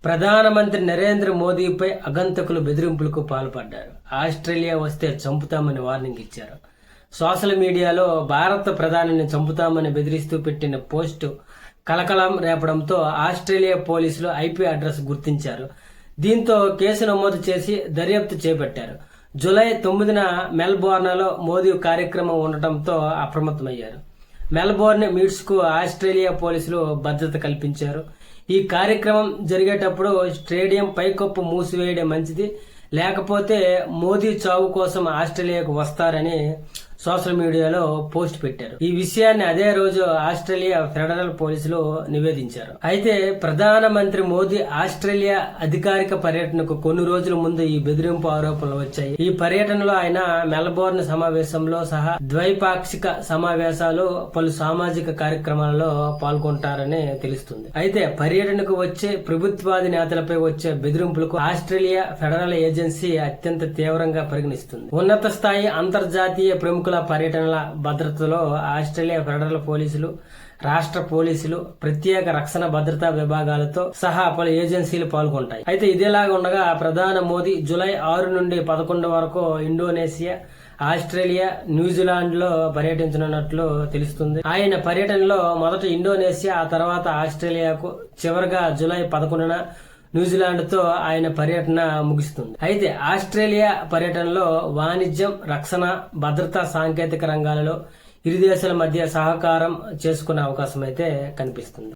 ప్రధానమంత్రి నరేంద్ర మోదీపై అగంతకులు బెదిరింపులకు పాల్పడ్డారు. ఆస్ట్రేలియా వస్తే చంపుతామని వార్నింగ్ ఇచ్చారు. సోషల్ మీడియాలో భారత ప్రధానిని చంపుతామని బెదిరిస్తూ పెట్టిన పోస్టు కలకలం రేపడంతో ఆస్ట్రేలియా పోలీసులు ఐపీ అడ్రస్ గుర్తించారు. దీంతో కేసు నమోదు చేసి దర్యాప్తు చేపట్టారు. జూలై 9న మెల్బోర్న్లో మోదీ కార్యక్రమం ఉండటంతో అప్రమత్తమయ్యారు. మెల్బోర్న్ మీట్స్ కు ఆస్ట్రేలియా పోలీసులు భద్రత కల్పించారు. ఈ కార్యక్రమం జరిగేటప్పుడు స్టేడియం పైకప్పు మూసివేయడం మంచిది, లేకపోతే మోదీ చావు కోసం ఆస్ట్రేలియాకు వస్తారని సోషల్ మీడియాలో పోస్ట్ పెట్టారు. ఈ విషయాన్ని అదే రోజు ఆస్ట్రేలియా ఫెడరల్ పోలీసులు నివేదించారు. అయితే ప్రధానమంత్రి మోదీ ఆస్ట్రేలియా అధికారిక పర్యటనకు కొన్ని రోజుల ముందు ఈ బెదిరింపు ఆరోపణలు వచ్చాయి. ఈ పర్యటనలో ఆయన మెల్బోర్న్ సమావేశంలో సహా ద్వైపాక్షిక సమావేశాలు, పలు సామాజిక కార్యక్రమాలలో పాల్గొంటారని తెలుస్తుంది. అయితే పర్యటనకు వచ్చే ప్రభుత్వాది నేతలపై వచ్చే బెదిరింపులకు ఆస్ట్రేలియా ఫెడరల్ ఏజెన్సీ అత్యంత తీవ్రంగా పరిగణిస్తుంది. ఉన్నత స్థాయి అంతర్జాతీయ ప్రముఖుల పర్యటనల భద్రతలో ఆస్ట్రేలియా ఫెడరల్ పోలీసులు, రాష్ట్ర పోలీసులు, ప్రత్యేక రక్షణ భద్రతా విభాగాలతో సహా పలు ఏజెన్సీలు పాల్గొంటాయి. అయితే ఇదేలాగా ఉండగా ప్రధాని మోదీ జూలై 6 నుండి 11 వరకు ఇండోనేషియా, ఆస్ట్రేలియా, న్యూజిలాండ్ లో పర్యటించనున్నట్లు తెలుస్తుంది. ఆయన పర్యటనలో మొదట ఇండోనేషియా, ఆ తర్వాత ఆస్ట్రేలియాకు, చివరిగా జూలై 11న న్యూజిలాండ్ తో ఆయన పర్యటన ముగుస్తుంది. అయితే ఆస్ట్రేలియా పర్యటనలో వాణిజ్యం, రక్షణ, భద్రతా, సాంకేతిక రంగాలలో ఇరు దేశాల మధ్య సహకారం చేసుకునే అవకాశం అయితే కనిపిస్తుంది.